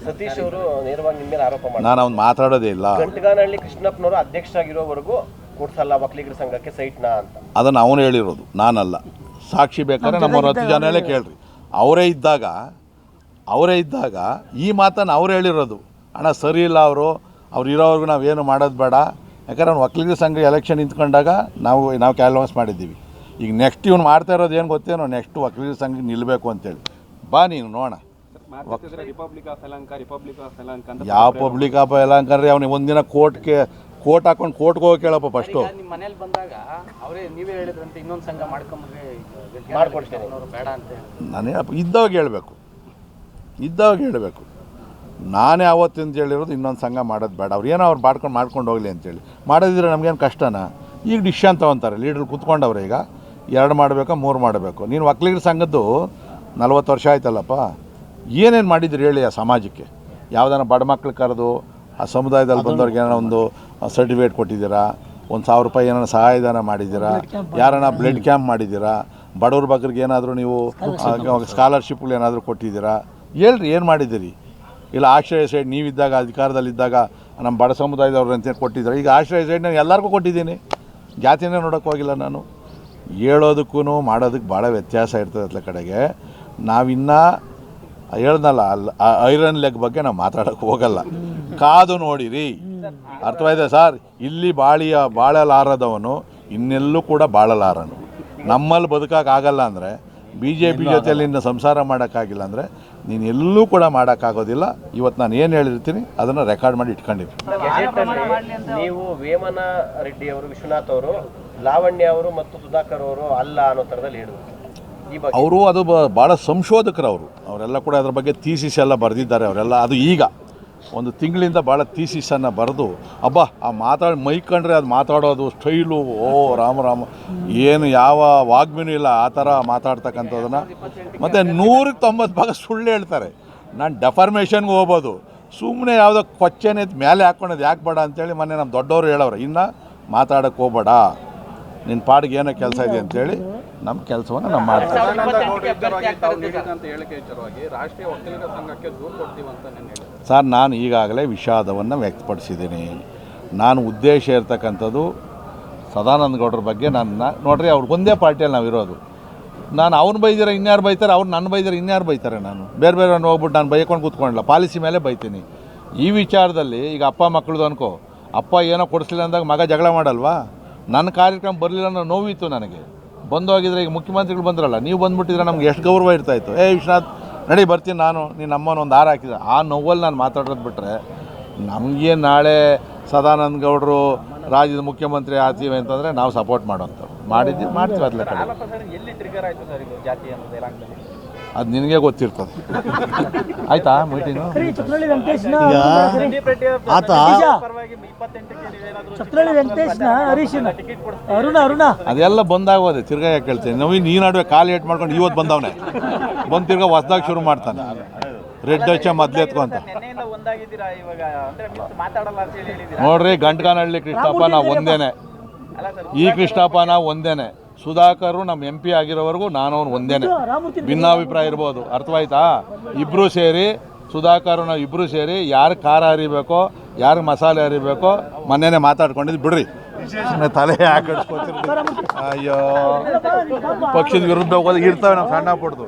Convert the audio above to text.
ಸತೀಶ್ ಅವರು ನೇರವಾಗಿ ನಿಮ್ಮ ಮೇಲೆ ಆರೋಪ ಮಾಡಿ ನಾನು ಅವ್ನು ಮಾತಾಡೋದೇ ಇಲ್ಲ. ಗಂಟಗಾನಹಳ್ಳಿ ಕೃಷ್ಣಪ್ಪನವರು ಅಧ್ಯಕ್ಷರಾಗಿರೋವರೆಗೂ ಕೊಡ್ಸಲ್ಲ ಒಕ್ಕಲಿಗರ ಸಂಘಕ್ಕೆ ಸೈಟ್ನ ಅಂತ. ಅದನ್ನು ಅವನು ಹೇಳಿರೋದು, ನಾನಲ್ಲ. ಸಾಕ್ಷಿ ಬೇಕಾದ್ರೆ ನಮ್ಮ 10 ಜನರಲ್ಲೇ ಕೇಳ್ರಿ. ಅವರೇ ಇದ್ದಾಗ ಈ ಮಾತನ್ನು ಅವ್ರು ಹೇಳಿರೋದು. ಅಣ್ಣ ಸರಿ ಇಲ್ಲ ಅವ್ರು ಇರೋವರೆಗೂ ನಾವೇನು ಮಾಡೋದು ಬೇಡ. ಯಾಕಂದ್ರೆ ಅವ್ನು ಒಕ್ಕಲಿಗರ ಸಂಘ ಎಲೆಕ್ಷನ್ ನಿಂತ್ಕೊಂಡಾಗ ನಾವು ಕ್ಯಾನ್ವಾಸ್ ಮಾಡಿದ್ದೀವಿ. ಈಗ ನೆಕ್ಸ್ಟ್ ಇವ್ನು ಮಾಡ್ತಾ ಇರೋದು ಏನು ಗೊತ್ತೇನೋ, ನೆಕ್ಸ್ಟ್ ಒಕ್ಕಲಿಗರ ಸಂಘಕ್ಕೆ ನಿಲ್ಲಬೇಕು ಅಂತೇಳಿ. ಬಾ ನೀನು ನೋಡೋಣ. ಯಾವ ಪಬ್ಲಿಕ್ ಆಫ್ ಯಲಹಂಕ ರೀ? ಅವನಿಗೆ ಒಂದಿನ ಕೋಟ್ ಹಾಕೊಂಡು ಕೋರ್ಟ್ಗೆ ಹೋಗಿ ಕೇಳಪ್ಪ ಫಸ್ಟು. ನಿಮ್ಮ ಮನೇಲಿ ಬಂದಾಗ ಅವರೇ ನೀವೇ ಹೇಳಿದ್ರಂತೆ ಇನ್ನೊಂದು ಸಂಘ ಮಾಡ್ಕೊಂಡ್ರೆ ಬೇಡ ಅಂತ. ನಾನು ಇದ್ದಾಗ ಹೇಳಬೇಕು. ನಾನೇ ಅವತ್ತಿಂದ ಹೇಳಿರೋದು ಇನ್ನೊಂದು ಸಂಘ ಮಾಡೋದು ಬೇಡ. ಅವ್ರು ಮಾಡ್ಕೊಂಡು ಹೋಗಲಿ ಅಂತೇಳಿ. ಮಾಡೋದಿದ್ರೆ ನಮಗೇನು ಕಷ್ಟನಾ? ಈಗ ಡಿಸಿಷನ್ ತೊಗೊತಾರೆ ಲೀಡ್ರ್ ಕೂತ್ಕೊಂಡವ್ರೆ. ಈಗ 2 ಮಾಡಬೇಕಾ 3 ಮಾಡಬೇಕು? ನೀನು ಒಕ್ಕಲಿಗರ ಸಂಘದ್ದು 40 ವರ್ಷ ಆಯ್ತಲ್ಲಪ್ಪ, ಏನೇನು ಮಾಡಿದ್ರಿ ಹೇಳಿ ಆ ಸಮಾಜಕ್ಕೆ? ಯಾವುದಾನ ಬಡ ಮಕ್ಳು ಕರೆದು ಆ ಸಮುದಾಯದಲ್ಲಿ ಬಂದವ್ರಿಗೆ ಏನೋ ಒಂದು ಸರ್ಟಿಫಿಕೇಟ್ ಕೊಟ್ಟಿದ್ದೀರಾ? 1,000 ರೂಪಾಯಿ ಏನೋ ಸಹಾಯಧನ ಮಾಡಿದ್ದೀರಾ? ಯಾರನ್ನ ಬ್ಲಡ್ ಕ್ಯಾಂಪ್ ಮಾಡಿದ್ದೀರಾ? ಬಡವ್ರ ಬಗ್ಗರಿಗೆ ಏನಾದರೂ ನೀವು ಸ್ಕಾಲರ್ಶಿಪ್ಗಳು ಏನಾದರೂ ಕೊಟ್ಟಿದ್ದೀರಾ? ಹೇಳ್ರಿ, ಏನು ಮಾಡಿದ್ದೀರಿ? ಇಲ್ಲ ಆಶ್ರಯ ಸೈಡ್ ನೀವಿದ್ದಾಗ ಅಧಿಕಾರದಲ್ಲಿದ್ದಾಗ ನಮ್ಮ ಬಡ ಸಮುದಾಯದವ್ರು ಅಂತ ಕೊಟ್ಟಿದ್ದಾರೆ. ಈಗ ಆಶ್ರಯ ಸೈಡ್ ನಾನು ಎಲ್ಲರಿಗೂ ಕೊಟ್ಟಿದ್ದೀನಿ. ಜಾತಿನೇ ನೋಡೋಕ್ಕೆ ಹೋಗಿಲ್ಲ ನಾನು. ಹೇಳೋದಕ್ಕೂ ಮಾಡೋದಕ್ಕೆ ಭಾಳ ವ್ಯತ್ಯಾಸ ಇರ್ತದೆ. ಅತ್ಲ ಕಡೆಗೆ ನಾವಿನ್ನೂ ಹೇಳ್ದಲ್ಲ, ಐರನ್ ಲೆಗ್ ಬಗ್ಗೆ ನಾವು ಮಾತಾಡೋಕ್ಕೆ ಹೋಗಲ್ಲ. ಕಾದು ನೋಡಿರಿ, ಅರ್ಥವಾಗಿದೆ ಸರ್? ಇಲ್ಲಿ ಬಾಳಲಾರದವನು ಇನ್ನೆಲ್ಲೂ ಕೂಡ ಬಾಳಲಾರನು. ನಮ್ಮಲ್ಲಿ ಬದುಕೋಕ್ಕಾಗಲ್ಲ ಅಂದರೆ, BJP ಜೊತೆಯಲ್ಲಿ ಇನ್ನು ಸಂಸಾರ ಮಾಡೋಕ್ಕಾಗಿಲ್ಲ ಅಂದರೆ ನೀನು ಎಲ್ಲೂ ಕೂಡ ಮಾಡೋಕ್ಕಾಗೋದಿಲ್ಲ. ಇವತ್ತು ನಾನು ಏನು ಹೇಳಿರ್ತೀನಿ ಅದನ್ನು ರೆಕಾರ್ಡ್ ಮಾಡಿ ಇಟ್ಕೊಂಡಿರ್ತೀನಿ. ನೀವು ವೇಮನ ರೆಡ್ಡಿ ಅವರು, ವಿಶ್ವನಾಥ್ ಅವರು, ಲಾವಣ್ಯ ಅವರು ಮತ್ತು ಸುಧಾಕರ್ ಅವರು ಅಲ್ಲ ಅನ್ನೋ ಥರದಲ್ಲಿ ಹೇಳಿದ್ರು. ಅವರು ಅದು ಭಾಳ ಸಂಶೋಧಕರು. ಅವರೆಲ್ಲ ಕೂಡ ಅದ್ರ ಬಗ್ಗೆ ಥೀಸಿಸ್ ಎಲ್ಲ ಬರೆದಿದ್ದಾರೆ. ಅವರೆಲ್ಲ ಅದು ಈಗ ಒಂದು ತಿಂಗಳಿಂದ ಭಾಳ ಥೀಸಿಸನ್ನು ಬರೆದು ಮೈಕೊಂಡ್ರೆ ಅದು ಮಾತಾಡೋದು ಸ್ಟೈಲು, ರಾಮ ಏನು ಯಾವ ವಾಗ್ಮಿನೂ ಇಲ್ಲ ಆ ಥರ ಮಾತಾಡ್ತಕ್ಕಂಥದ್ದನ್ನು. ಮತ್ತು 190 ಭಾಗ ಸುಳ್ಳು ಹೇಳ್ತಾರೆ. ನಾನು ಡೆಫಾರ್ಮೇಷನ್ಗೆ ಹೋಗ್ಬೋದು, ಸುಮ್ಮನೆ ಯಾವುದೋ ಕೊಚ್ಚೆನೆ ಮೇಲೆ ಹಾಕ್ಕೊಳೋದು ಯಾಕೆ ಬೇಡ ಅಂತೇಳಿ ಮೊನ್ನೆ ನಮ್ಮ ದೊಡ್ಡವರು ಹೇಳೋರು, ಇನ್ನು ಮಾತಾಡೋಕ್ಕೆ ಹೋಗ್ಬೇಡ, ನಿನ್ನ ಪಾಡಿಗೆ ಏನೋ ಕೆಲಸ ಇದೆ ಅಂತೇಳಿ ನಮ್ಮ ಕೆಲಸವನ್ನು ನಾವು ಮಾಡ್ತೀವಿ. ಸರ್, ನಾನು ಈಗಾಗಲೇ ವಿಷಾದವನ್ನು ವ್ಯಕ್ತಪಡಿಸಿದ್ದೀನಿ. ನಾನು ಉದ್ದೇಶ ಇರ್ತಕ್ಕಂಥದ್ದು ಸದಾನಂದ ಗೌಡ್ರ ಬಗ್ಗೆ ನೋಡ್ರಿ, ಅವ್ರಿಗೆ ಒಂದೇ ಪಾರ್ಟಿಯಲ್ಲಿ ನಾವು ಇರೋದು. ನಾನು ಅವ್ನು ಬೈದಿರ ಇನ್ಯಾರು ಬೈತಾರೆ, ಅವ್ರು ನನ್ನ ಬೈದಿರ ಇನ್ಯಾರು ಬೈತಾರೆ? ನಾನು ಬೇರೆ ಹೋಗ್ಬಿಟ್ಟು ನಾನು ಬೈಕೊಂಡು ಕೂತ್ಕೊಂಡಿಲ್ಲ, ಪಾಲಿಸಿ ಮೇಲೆ ಬೈತೀನಿ. ಈ ವಿಚಾರದಲ್ಲಿ ಈಗ ಅಪ್ಪ ಮಕ್ಕಳದು ಅನ್ಕೋ, ಅಪ್ಪ ಏನೋ ಕೊಡಿಸ್ಲಿಲ್ಲ ಅಂದಾಗ ಮಗ ಜಗಳ ಮಾಡಲ್ವಾ? ನನ್ನ ಕಾರ್ಯಕ್ರಮ ಬರಲಿಲ್ಲ ಅನ್ನೋ ನೋವಿತ್ತು ನನಗೆ. ಬಂದೋಗಿದ್ರೆ ಈಗ ಮುಖ್ಯಮಂತ್ರಿಗಳು ಬಂದ್ರಲ್ಲ, ನೀವು ಬಂದುಬಿಟ್ಟಿದ್ರೆ ನಮ್ಗೆ ಎಷ್ಟು ಗೌರವ ಇರ್ತಾಯಿತ್ತು. ವಿಶ್ವನಾಥ್ ನಡಿ ಬರ್ತೀನಿ ನಾನು, ನೀನು ಅಮ್ಮನ ಒಂದು ಹಾರ ಹಾಕಿದ್ರೆ ಆ ನೋವಲ್ಲಿ ನಾನು ಮಾತಾಡೋದು ಬಿಟ್ಟರೆ, ನಮಗೆ ನಾಳೆ ಸದಾನಂದ ಗೌಡರು ರಾಜ್ಯದ ಮುಖ್ಯಮಂತ್ರಿ ಆಗ್ತೀವಿ ಅಂತಂದರೆ ನಾವು ಸಪೋರ್ಟ್ ಮಾಡೋಂಥವ್ರು ಮಾಡ್ತೀವಿ. ಅದಲ್ಲ ಕಡೆ ಅದು ನಿನಗೆ ಗೊತ್ತಿರ್ತದೆ. ಆಯ್ತಾ ಮೀಟಿಂಗು? ಅದೆಲ್ಲ ಬಂದಾಗೋದೆ. ತಿರ್ಗಾ ಯಾಕೆ ಹೇಳ್ತೀನಿ? ನೀನು ನಡುವೆ ಕಾಲು ಏಟ್ ಮಾಡ್ಕೊಂಡು ಇವತ್ತು ಬಂದವನೇ ಬಂದು ತಿರ್ಗಾ ಹೊಸದಾಗಿ ಶುರು ಮಾಡ್ತಾನೆ. ರೆಡ್ ಹಚ್ಚ ಮೊದ್ಲೆತ್ಕೊಂತ ನೋಡ್ರಿ, ಗಂಟಗಾನಹಳ್ಳಿ ಕೃಷ್ಣಪ್ಪ ನಾವು ಒಂದೇನೆ, ಈ ಕೃಷ್ಣಪ್ಪ ನಾವು ಒಂದೇನೆ, ಸುಧಾಕರ್ ನಮ್ಮ MP ಆಗಿರೋವರೆಗೂ ನಾನು ಅವ್ನು ಒಂದೇನೆ. ಭಿನ್ನಾಭಿಪ್ರಾಯ ಇರ್ಬೋದು, ಅರ್ಥವಾಯ್ತಾ? ಇಬ್ಬರು ಸೇರಿ, ಸುಧಾಕರ್ ನಾವು ಇಬ್ಬರು ಸೇರಿ ಯಾರು ಖಾರ ಹರಿಬೇಕೋ ಯಾರು ಮಸಾಲೆ ಹರಿಬೇಕೋ ಮೊನ್ನೆನೇ ಮಾತಾಡ್ಕೊಂಡಿದ್ದು ಬಿಡ್ರಿ. ತಲೆ ಯಾಕೆ ಕಟ್ಸ್ಕೊತಿರ್ತೀವಿ? ಅಯ್ಯೋ, ಪಕ್ಷದ ವಿರುದ್ಧ ಹೋಗೋದು ಇರ್ತವೆ ನಾವು ಸಣ್ಣ ಪಡ್ದು.